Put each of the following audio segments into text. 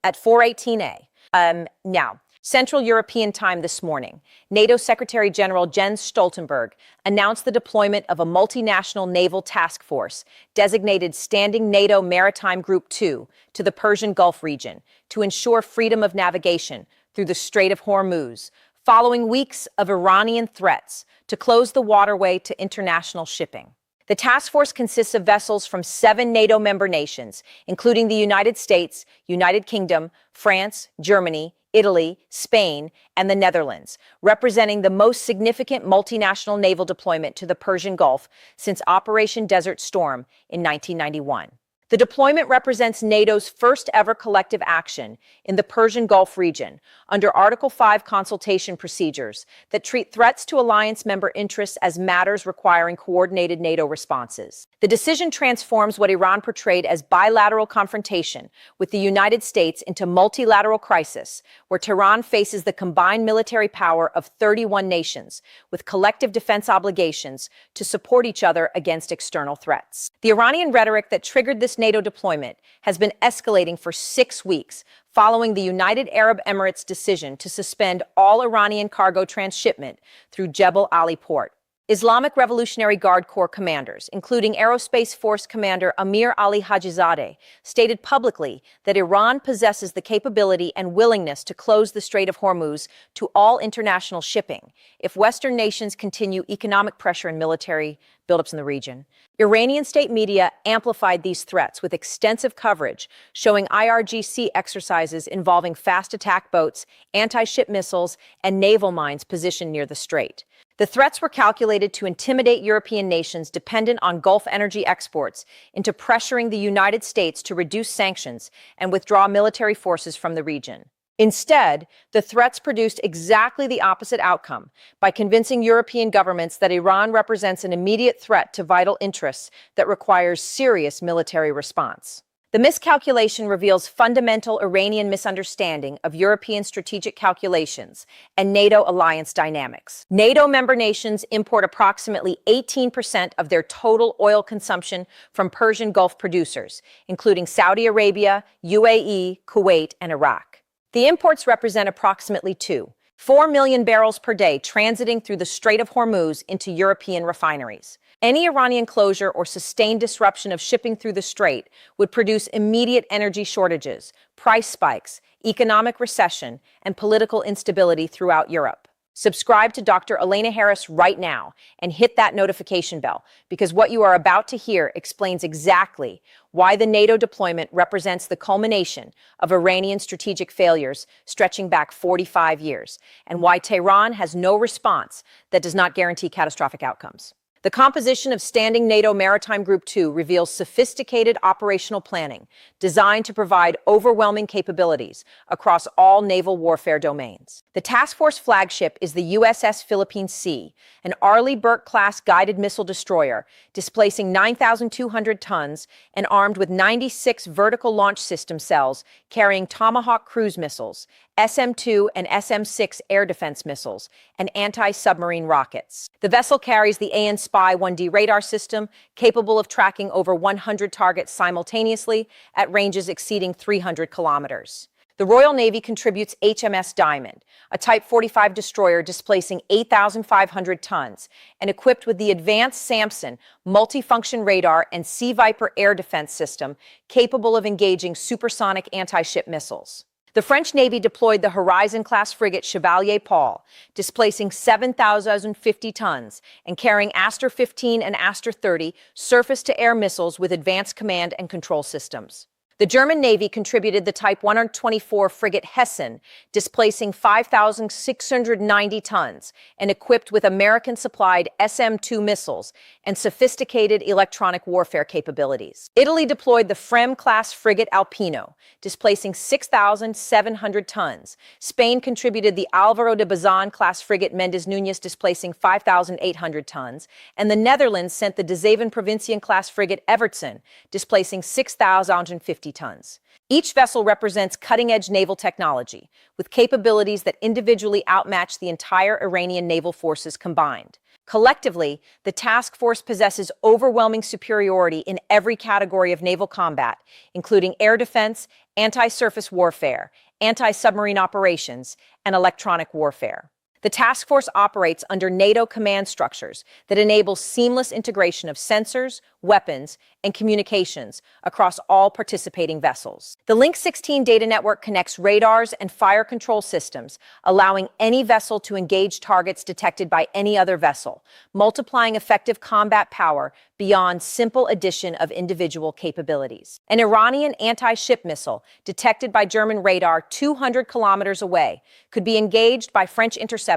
at 4:18 Now, Central European time this morning, NATO Secretary General Jens Stoltenberg announced the deployment of a multinational naval task force designated Standing NATO Maritime Group 2 to the Persian Gulf region to ensure freedom of navigation through the Strait of Hormuz, following weeks of Iranian threats to close the waterway to international shipping. The task force consists of vessels from 7 NATO member nations, including the United States, United Kingdom, France, Germany, Italy, Spain, and the Netherlands, representing the most significant multinational naval deployment to the Persian Gulf since Operation Desert Storm in 1991. The deployment represents NATO's first ever collective action in the Persian Gulf region under Article 5 consultation procedures that treat threats to alliance member interests as matters requiring coordinated NATO responses. The decision transforms what Iran portrayed as bilateral confrontation with the United States into multilateral crisis, where Tehran faces the combined military power of 31 nations with collective defense obligations to support each other against external threats. The Iranian rhetoric that triggered this NATO deployment has been escalating for 6 weeks following the United Arab Emirates' decision to suspend all Iranian cargo transshipment through Jebel Ali port. Islamic Revolutionary Guard Corps commanders, including Aerospace Force Commander Amir Ali Hajizadeh, stated publicly that Iran possesses the capability and willingness to close the Strait of Hormuz to all international shipping if Western nations continue economic pressure and military buildups in the region. Iranian state media amplified these threats with extensive coverage showing IRGC exercises involving fast attack boats, anti-ship missiles, and naval mines positioned near the strait. The threats were calculated to intimidate European nations dependent on Gulf energy exports into pressuring the United States to reduce sanctions and withdraw military forces from the region. Instead, the threats produced exactly the opposite outcome by convincing European governments that Iran represents an immediate threat to vital interests that requires serious military response. The miscalculation reveals fundamental Iranian misunderstanding of European strategic calculations and NATO alliance dynamics. NATO member nations import approximately 18% of their total oil consumption from Persian Gulf producers, including Saudi Arabia, UAE, Kuwait, and Iraq. The imports represent approximately 2.4 million barrels per day transiting through the Strait of Hormuz into European refineries. Any Iranian closure or sustained disruption of shipping through the strait would produce immediate energy shortages, price spikes, economic recession, and political instability throughout Europe. Subscribe to Dr. Elena Harris right now and hit that notification bell, because what you are about to hear explains exactly why the NATO deployment represents the culmination of Iranian strategic failures stretching back 45 years, and why Tehran has no response that does not guarantee catastrophic outcomes. The composition of Standing NATO Maritime Group 2 reveals sophisticated operational planning designed to provide overwhelming capabilities across all naval warfare domains. The task force flagship is the USS Philippine Sea, an Arleigh Burke-class guided missile destroyer displacing 9,200 tons and armed with 96 vertical launch system cells carrying Tomahawk cruise missiles, SM-2 and SM-6 air defense missiles, and anti-submarine rockets. The vessel carries the AN/SPY-1D radar system, capable of tracking over 100 targets simultaneously at ranges exceeding 300 kilometers. The Royal Navy contributes HMS Diamond, a Type 45 destroyer displacing 8,500 tons and equipped with the advanced Samson multifunction radar and Sea Viper air defense system capable of engaging supersonic anti-ship missiles. The French Navy deployed the Horizon-class frigate Chevalier Paul, displacing 7,050 tons and carrying Aster 15 and Aster 30 surface-to-air missiles with advanced command and control systems. The German Navy contributed the Type 124 frigate Hessen, displacing 5,690 tons and equipped with American-supplied SM-2 missiles and sophisticated electronic warfare capabilities. Italy deployed the Frem-class frigate Alpino, displacing 6,700 tons. Spain contributed the Alvaro de Bazan-class frigate Mendes Nunez, displacing 5,800 tons, and the Netherlands sent the De Zeven-Provinciën-class frigate Evertsen, displacing 6,050 tons. Each vessel represents cutting-edge naval technology, with capabilities that individually outmatch the entire Iranian naval forces combined. Collectively, the task force possesses overwhelming superiority in every category of naval combat, including air defense, anti-surface warfare, anti-submarine operations, and electronic warfare. The task force operates under NATO command structures that enable seamless integration of sensors, weapons, and communications across all participating vessels. The Link 16 data network connects radars and fire control systems, allowing any vessel to engage targets detected by any other vessel, multiplying effective combat power beyond simple addition of individual capabilities. An Iranian anti-ship missile detected by German radar 200 kilometers away could be engaged by French interceptors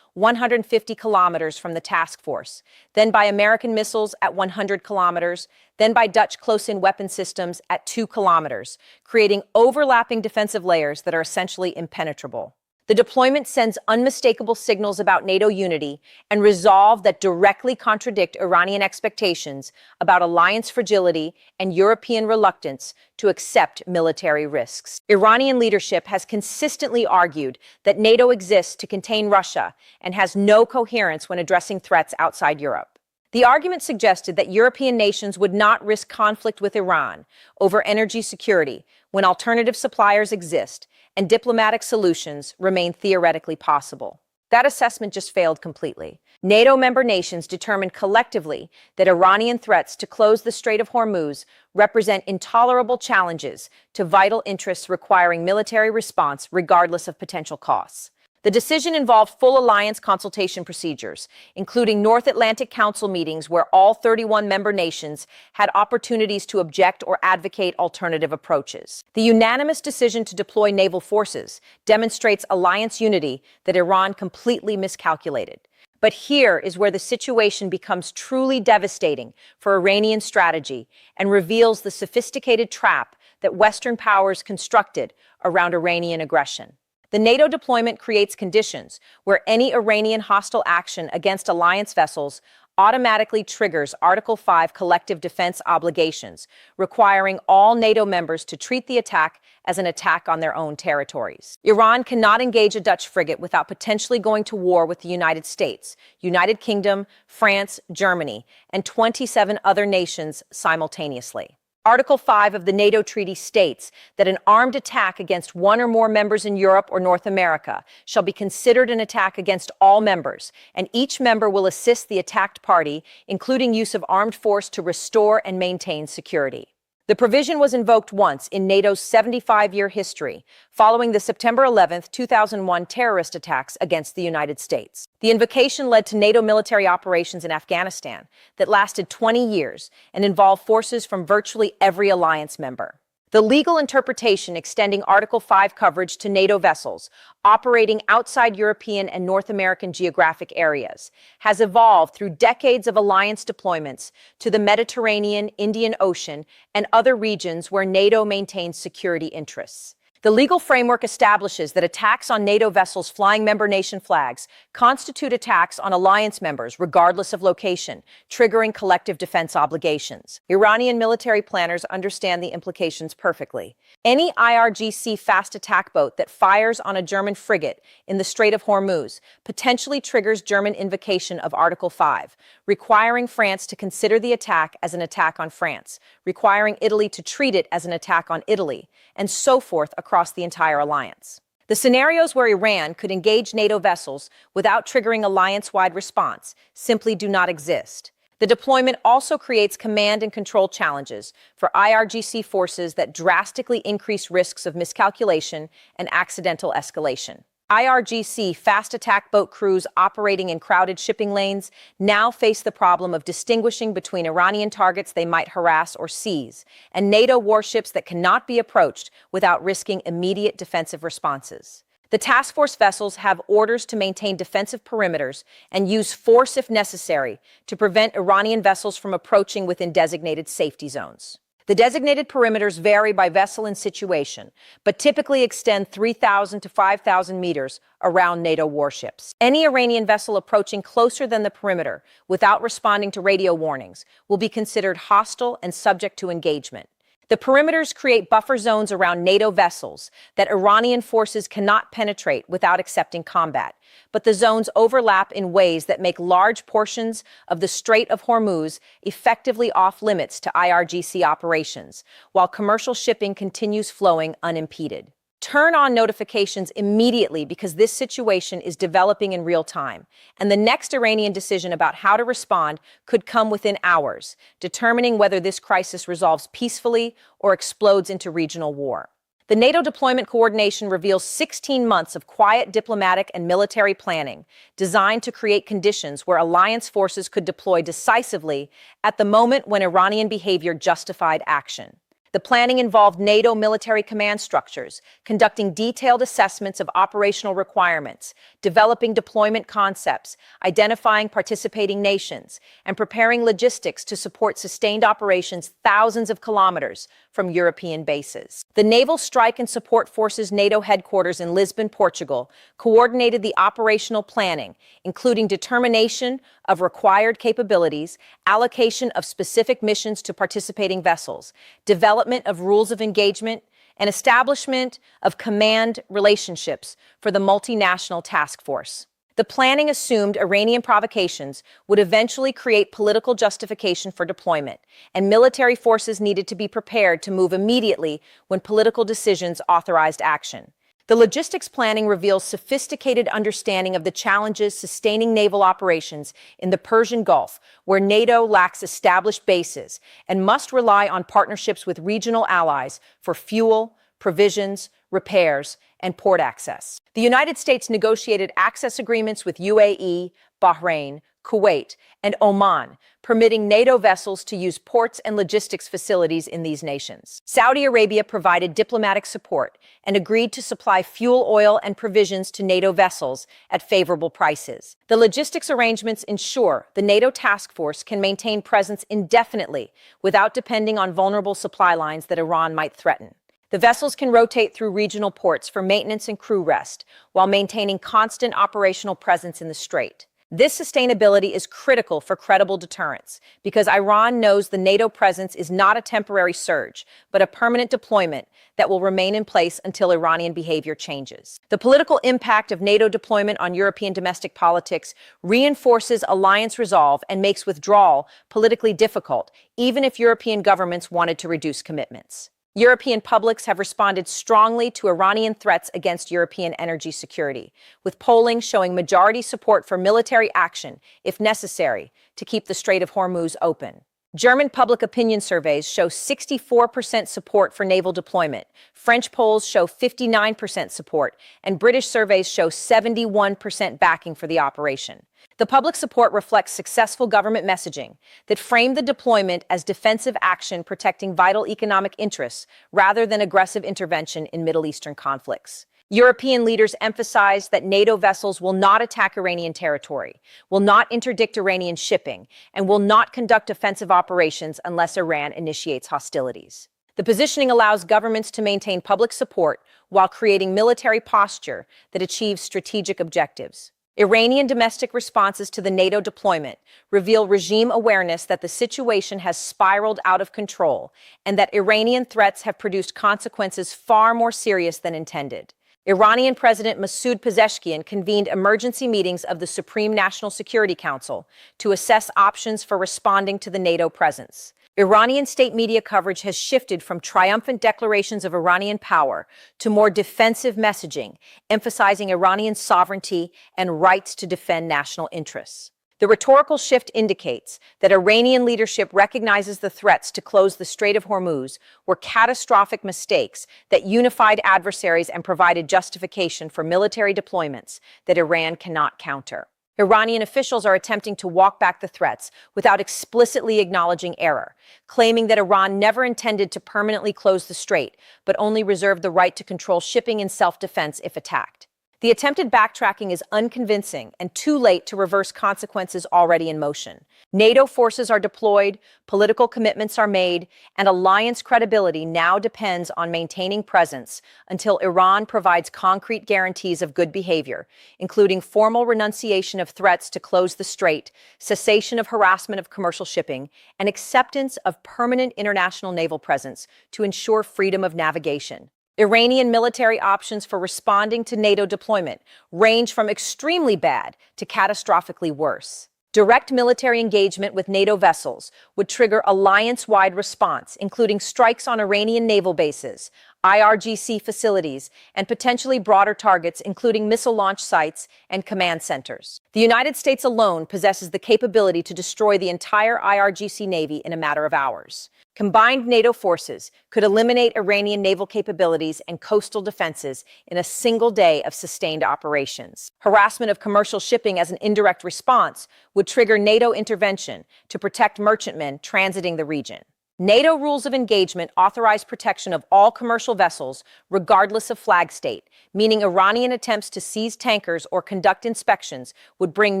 150 kilometers from the task force, then by American missiles at 100 kilometers, then by Dutch close-in weapon systems at 2 kilometers, creating overlapping defensive layers that are essentially impenetrable. The deployment sends unmistakable signals about NATO unity and resolve that directly contradict Iranian expectations about alliance fragility and European reluctance to accept military risks. Iranian leadership has consistently argued that NATO exists to contain Russia and has no coherence when addressing threats outside Europe. The argument suggested that European nations would not risk conflict with Iran over energy security when alternative suppliers exist and diplomatic solutions remain theoretically possible. That assessment just failed completely. NATO member nations determined collectively that Iranian threats to close the Strait of Hormuz represent intolerable challenges to vital interests requiring military response regardless of potential costs. The decision involved full alliance consultation procedures, including North Atlantic Council meetings where all 31 member nations had opportunities to object or advocate alternative approaches. The unanimous decision to deploy naval forces demonstrates alliance unity that Iran completely miscalculated. But here is where the situation becomes truly devastating for Iranian strategy and reveals the sophisticated trap that Western powers constructed around Iranian aggression. The NATO deployment creates conditions where any Iranian hostile action against alliance vessels automatically triggers Article 5 collective defense obligations, requiring all NATO members to treat the attack as an attack on their own territories. Iran cannot engage a Dutch frigate without potentially going to war with the United States, United Kingdom, France, Germany, and 27 other nations simultaneously. Article 5 of the NATO treaty states that an armed attack against one or more members in Europe or North America shall be considered an attack against all members, and each member will assist the attacked party, including use of armed force to restore and maintain security. The provision was invoked once in NATO's 75-year history, following the September 11, 2001 terrorist attacks against the United States. The invocation led to NATO military operations in Afghanistan that lasted 20 years and involved forces from virtually every alliance member. The legal interpretation extending Article 5 coverage to NATO vessels operating outside European and North American geographic areas has evolved through decades of alliance deployments to the Mediterranean, Indian Ocean, and other regions where NATO maintains security interests. The legal framework establishes that attacks on NATO vessels flying member nation flags constitute attacks on alliance members regardless of location, triggering collective defense obligations. Iranian military planners understand the implications perfectly. Any IRGC fast attack boat that fires on a German frigate in the Strait of Hormuz potentially triggers German invocation of Article 5, requiring France to consider the attack as an attack on France, requiring Italy to treat it as an attack on Italy, and so forth across the entire alliance. The scenarios where Iran could engage NATO vessels without triggering alliance-wide response simply do not exist. The deployment also creates command and control challenges for IRGC forces that drastically increase risks of miscalculation and accidental escalation. IRGC fast attack boat crews operating in crowded shipping lanes now face the problem of distinguishing between Iranian targets they might harass or seize, and NATO warships that cannot be approached without risking immediate defensive responses. The task force vessels have orders to maintain defensive perimeters and use force if necessary to prevent Iranian vessels from approaching within designated safety zones. The designated perimeters vary by vessel and situation, but typically extend 3,000 to 5,000 meters around NATO warships. Any Iranian vessel approaching closer than the perimeter without responding to radio warnings will be considered hostile and subject to engagement. The perimeters create buffer zones around NATO vessels that Iranian forces cannot penetrate without accepting combat. But the zones overlap in ways that make large portions of the Strait of Hormuz effectively off limits to IRGC operations, while commercial shipping continues flowing unimpeded. Turn on notifications immediately because this situation is developing in real time, and the next Iranian decision about how to respond could come within hours, determining whether this crisis resolves peacefully or explodes into regional war. The NATO deployment coordination reveals 16 months of quiet diplomatic and military planning designed to create conditions where alliance forces could deploy decisively at the moment when Iranian behavior justified action. The planning involved NATO military command structures, conducting detailed assessments of operational requirements, developing deployment concepts, identifying participating nations, and preparing logistics to support sustained operations thousands of kilometers from European bases. The Naval Strike and Support Forces NATO headquarters in Lisbon, Portugal, coordinated the operational planning, including determination of required capabilities, allocation of specific missions to participating vessels, development of rules of engagement, and establishment of command relationships for the multinational task force. The planning assumed Iranian provocations would eventually create political justification for deployment, and military forces needed to be prepared to move immediately when political decisions authorized action. The logistics planning reveals sophisticated understanding of the challenges sustaining naval operations in the Persian Gulf, where NATO lacks established bases and must rely on partnerships with regional allies for fuel, provisions, repairs, and port access. The United States negotiated access agreements with UAE, Bahrain, Kuwait, and Oman, permitting NATO vessels to use ports and logistics facilities in these nations. Saudi Arabia provided diplomatic support and agreed to supply fuel oil and provisions to NATO vessels at favorable prices. The logistics arrangements ensure the NATO task force can maintain presence indefinitely without depending on vulnerable supply lines that Iran might threaten. The vessels can rotate through regional ports for maintenance and crew rest, while maintaining constant operational presence in the strait. This sustainability is critical for credible deterrence because Iran knows the NATO presence is not a temporary surge, but a permanent deployment that will remain in place until Iranian behavior changes. The political impact of NATO deployment on European domestic politics reinforces alliance resolve and makes withdrawal politically difficult, even if European governments wanted to reduce commitments. European publics have responded strongly to Iranian threats against European energy security, with polling showing majority support for military action, if necessary, to keep the Strait of Hormuz open. German public opinion surveys show 64% support for naval deployment, French polls show 59% support, and British surveys show 71% backing for the operation. The public support reflects successful government messaging that framed the deployment as defensive action protecting vital economic interests rather than aggressive intervention in Middle Eastern conflicts. European leaders emphasized that NATO vessels will not attack Iranian territory, will not interdict Iranian shipping, and will not conduct offensive operations unless Iran initiates hostilities. The positioning allows governments to maintain public support while creating military posture that achieves strategic objectives. Iranian domestic responses to the NATO deployment reveal regime awareness that the situation has spiraled out of control and that Iranian threats have produced consequences far more serious than intended. Iranian President Masoud Pezeshkian convened emergency meetings of the Supreme National Security Council to assess options for responding to the NATO presence. Iranian state media coverage has shifted from triumphant declarations of Iranian power to more defensive messaging, emphasizing Iranian sovereignty and rights to defend national interests. The rhetorical shift indicates that Iranian leadership recognizes the threats to close the Strait of Hormuz were catastrophic mistakes that unified adversaries and provided justification for military deployments that Iran cannot counter. Iranian officials are attempting to walk back the threats without explicitly acknowledging error, claiming that Iran never intended to permanently close the strait, but only reserved the right to control shipping in self-defense if attacked. The attempted backtracking is unconvincing and too late to reverse consequences already in motion. NATO forces are deployed, political commitments are made, and alliance credibility now depends on maintaining presence until Iran provides concrete guarantees of good behavior, including formal renunciation of threats to close the strait, cessation of harassment of commercial shipping, and acceptance of permanent international naval presence to ensure freedom of navigation. Iranian military options for responding to NATO deployment range from extremely bad to catastrophically worse. Direct military engagement with NATO vessels would trigger alliance-wide response, including strikes on Iranian naval bases, IRGC facilities, and potentially broader targets, including missile launch sites and command centers. The United States alone possesses the capability to destroy the entire IRGC Navy in a matter of hours. Combined NATO forces could eliminate Iranian naval capabilities and coastal defenses in a single day of sustained operations. Harassment of commercial shipping as an indirect response would trigger NATO intervention to protect merchantmen transiting the region. NATO rules of engagement authorize protection of all commercial vessels, regardless of flag state, meaning Iranian attempts to seize tankers or conduct inspections would bring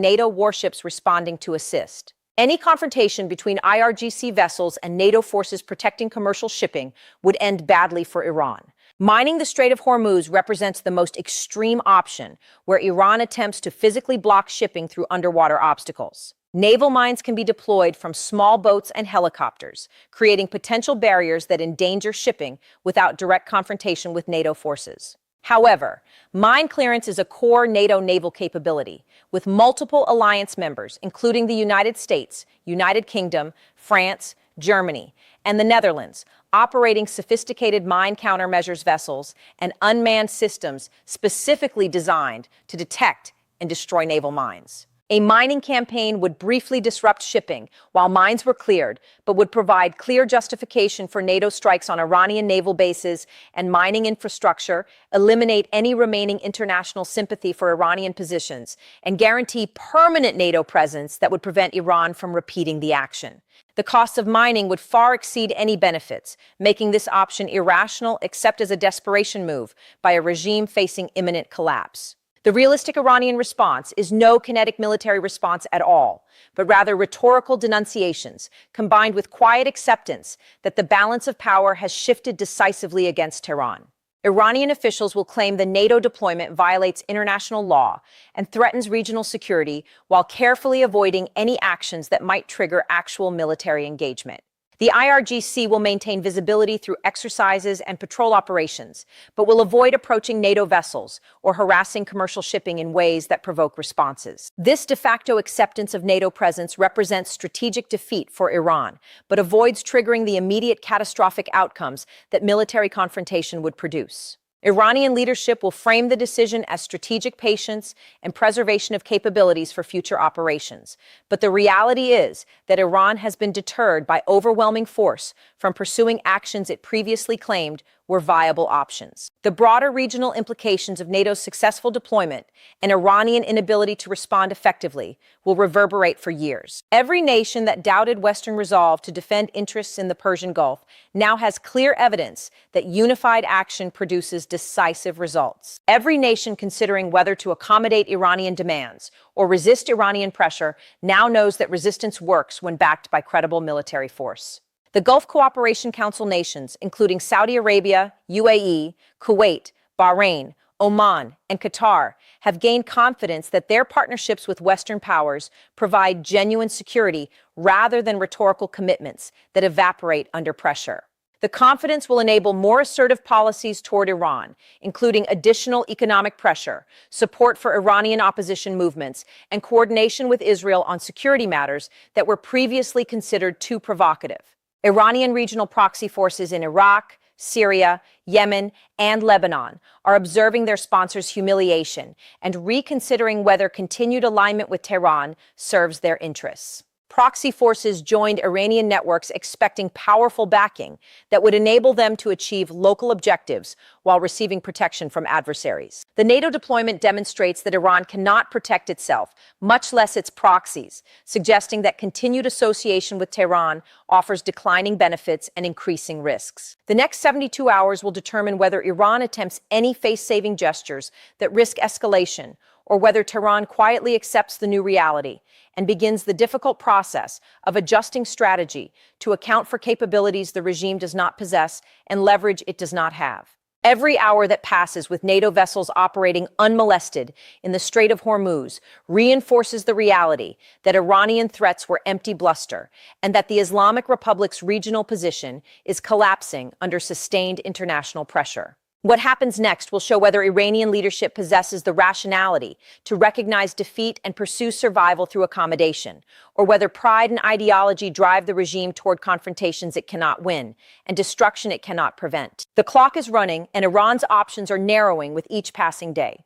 NATO warships responding to assist. Any confrontation between IRGC vessels and NATO forces protecting commercial shipping would end badly for Iran. Mining the Strait of Hormuz represents the most extreme option, where Iran attempts to physically block shipping through underwater obstacles. Naval mines can be deployed from small boats and helicopters, creating potential barriers that endanger shipping without direct confrontation with NATO forces. However, mine clearance is a core NATO naval capability, with multiple alliance members, including the United States, United Kingdom, France, Germany, and the Netherlands, operating sophisticated mine countermeasures vessels and unmanned systems specifically designed to detect and destroy naval mines. A mining campaign would briefly disrupt shipping while mines were cleared, but would provide clear justification for NATO strikes on Iranian naval bases and mining infrastructure, eliminate any remaining international sympathy for Iranian positions, and guarantee permanent NATO presence that would prevent Iran from repeating the action. The costs of mining would far exceed any benefits, making this option irrational except as a desperation move by a regime facing imminent collapse. The realistic Iranian response is no kinetic military response at all, but rather rhetorical denunciations combined with quiet acceptance that the balance of power has shifted decisively against Tehran. Iranian officials will claim the NATO deployment violates international law and threatens regional security while carefully avoiding any actions that might trigger actual military engagement. The IRGC will maintain visibility through exercises and patrol operations, but will avoid approaching NATO vessels or harassing commercial shipping in ways that provoke responses. This de facto acceptance of NATO presence represents strategic defeat for Iran, but avoids triggering the immediate catastrophic outcomes that military confrontation would produce. Iranian leadership will frame the decision as strategic patience and preservation of capabilities for future operations. But the reality is that Iran has been deterred by overwhelming force from pursuing actions it previously claimed were viable options. The broader regional implications of NATO's successful deployment and Iranian inability to respond effectively will reverberate for years. Every nation that doubted Western resolve to defend interests in the Persian Gulf now has clear evidence that unified action produces decisive results. Every nation considering whether to accommodate Iranian demands or resist Iranian pressure now knows that resistance works when backed by credible military force. The Gulf Cooperation Council nations, including Saudi Arabia, UAE, Kuwait, Bahrain, Oman, and Qatar, have gained confidence that their partnerships with Western powers provide genuine security rather than rhetorical commitments that evaporate under pressure. The confidence will enable more assertive policies toward Iran, including additional economic pressure, support for Iranian opposition movements, and coordination with Israel on security matters that were previously considered too provocative. Iranian regional proxy forces in Iraq, Syria, Yemen, and Lebanon are observing their sponsors' humiliation and reconsidering whether continued alignment with Tehran serves their interests. proxy forces joined Iranian networks expecting powerful backing that would enable them to achieve local objectives while receiving protection from adversaries. The NATO deployment demonstrates that Iran cannot protect itself, much less its proxies, suggesting that continued association with Tehran offers declining benefits and increasing risks. The next 72 hours will determine whether Iran attempts any face-saving gestures that risk escalation, or whether Tehran quietly accepts the new reality and begins the difficult process of adjusting strategy to account for capabilities the regime does not possess and leverage it does not have. Every hour that passes with NATO vessels operating unmolested in the Strait of Hormuz reinforces the reality that Iranian threats were empty bluster and that the Islamic Republic's regional position is collapsing under sustained international pressure. What happens next will show whether Iranian leadership possesses the rationality to recognize defeat and pursue survival through accommodation, or whether pride and ideology drive the regime toward confrontations it cannot win and destruction it cannot prevent. The clock is running, and Iran's options are narrowing with each passing day.